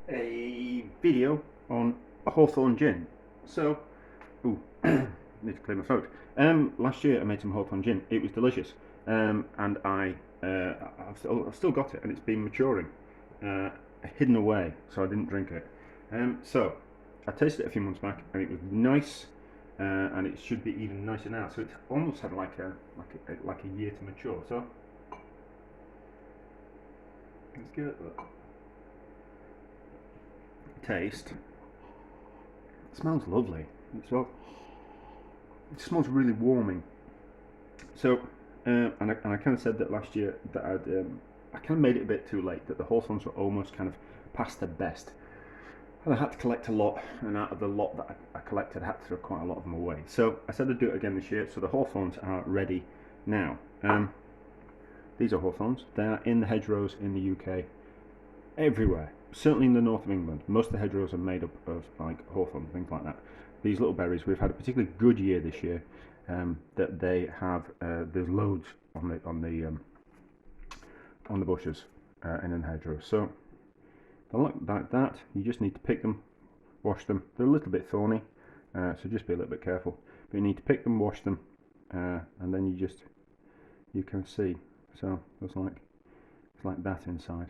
a video on Hawthorn Gin. So, ooh, need to clear my throat. Last year I made some Hawthorn Gin. It was delicious, and I've still got it, and it's been maturing, hidden away, so I didn't drink it. So I tasted it a few months back, and it was nice, and it should be even nicer now. So it's almost had like a year to mature. So let's give it a taste. It smells lovely. It smells really warming. So, and I kind of said that last year that I kind of made it a bit too late. That the Hawthorns were almost kind of past their best, and I had to collect a lot. And out of the lot that I collected, I had to throw quite a lot of them away. So I said I'd do it again this year. So the Hawthorns are ready now. These are Hawthorns. They are in the hedgerows in the UK, everywhere. Certainly in the north of England, most of the hedgerows are made up of like hawthorn, things like that. These little berries, we've had a particularly good year this year. That they have, there's loads on the bushes and in the hedgerows. So they look like that. You just need to pick them, wash them. They're a little bit thorny, so just be a little bit careful. But you need to pick them, wash them, and then you can see. So it's like that inside.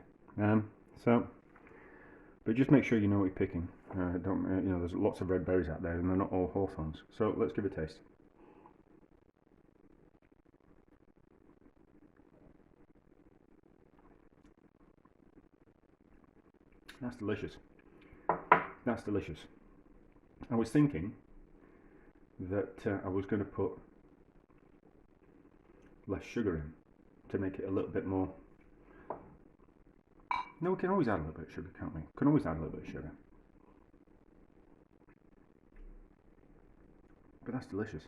But just make sure you know what you're picking. There's lots of red berries out there, and they're not all hawthorns. So let's give it a taste. That's delicious. That's delicious. I was thinking that I was going to put less sugar in to make it a little bit more. No, we can always add a little bit of sugar, can't we? We can always add a little bit of sugar. But that's delicious.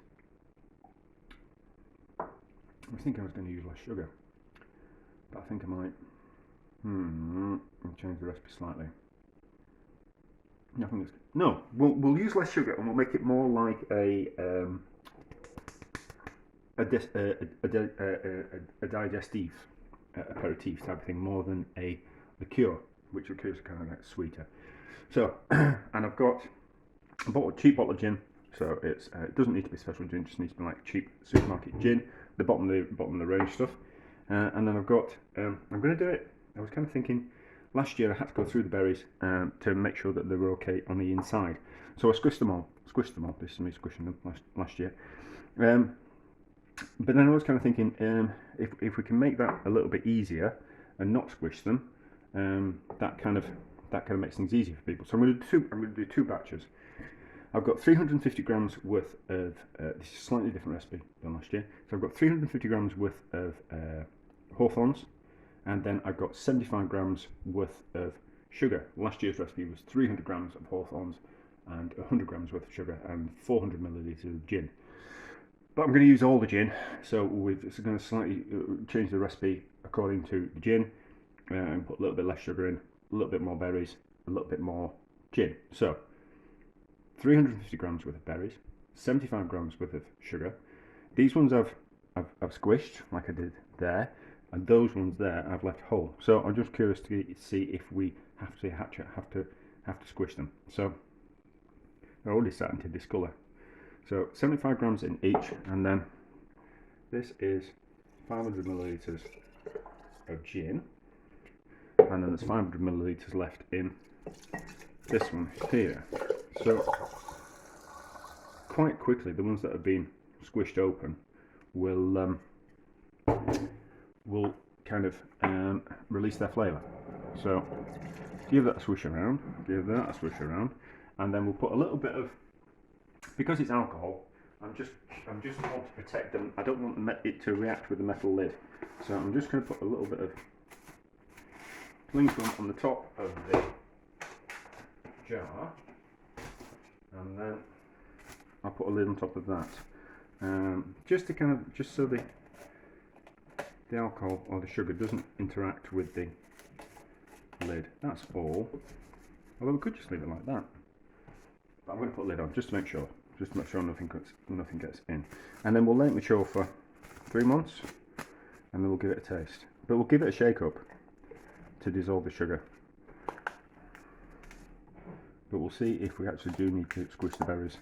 I was thinking I was going to use less sugar, but I think I might change the recipe slightly. No, we'll use less sugar, and we'll make it more like a digestif, aperitif type of thing, more than a liqueur, which liqueurs are kind of like sweeter. So, and I bought a cheap bottle of gin. So it doesn't need to be special gin; it just needs to be like cheap supermarket gin, the bottom of the range stuff. And then I'm going to do it. I was kind of thinking, last year I had to go through the berries to make sure that they were okay on the inside. So I squished them all. This is me squishing them last year. But then I was kind of thinking, if we can make that a little bit easier and not squish them, that kind of makes things easier for people. So I'm going to do two batches. I've got 350 grams worth of, this is a slightly different recipe than last year. So I've got 350 grams worth of hawthorns, and then I've got 75 grams worth of sugar. Last year's recipe was 300 grams of hawthorns and 100 grams worth of sugar and 400 millilitres of gin. But I'm going to use all the gin, so we're going to slightly change the recipe according to the gin, and put a little bit less sugar in, a little bit more berries, a little bit more gin. So 350 grams worth of berries, 75 grams worth of sugar. These ones I've squished like I did there, and those ones there I've left whole. So I'm just curious to see if we have to squish them. So they're already starting to discolour. So 75 grams in each, and then this is 500 millilitres of gin, and then there's 500 millilitres left in this one here. So quite quickly, the ones that have been squished open will kind of release their flavour. So give that a swish around, and then we'll put a little bit of, because it's alcohol, I'm just want to protect them. I don't want it to react with the metal lid, so I'm just going to put a little bit of cling film on the top of the jar, and then I'll put a lid on top of that, just so the alcohol or the sugar doesn't interact with the lid. That's all. Although we could just leave it like that, but I'm going to put a lid on just to make sure nothing gets in, and then we'll let it mature for 3 months, and then we'll give it a taste. But we'll give it a shake up to dissolve the sugar. but we'll see if we actually do need to squish the berries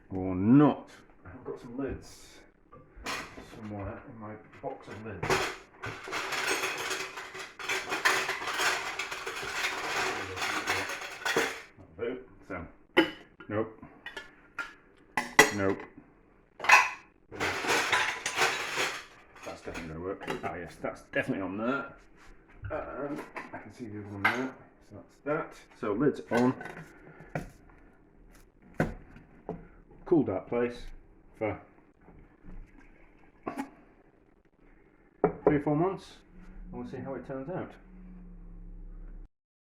or not. I've got some lids somewhere in my box of lids. So, nope, nope. That's definitely going to work. Ah yes, that's definitely on there. And I can see the other one there. So that's that. So lids on. Cool dark place for 3 or 4 months, and we'll see how it turns out.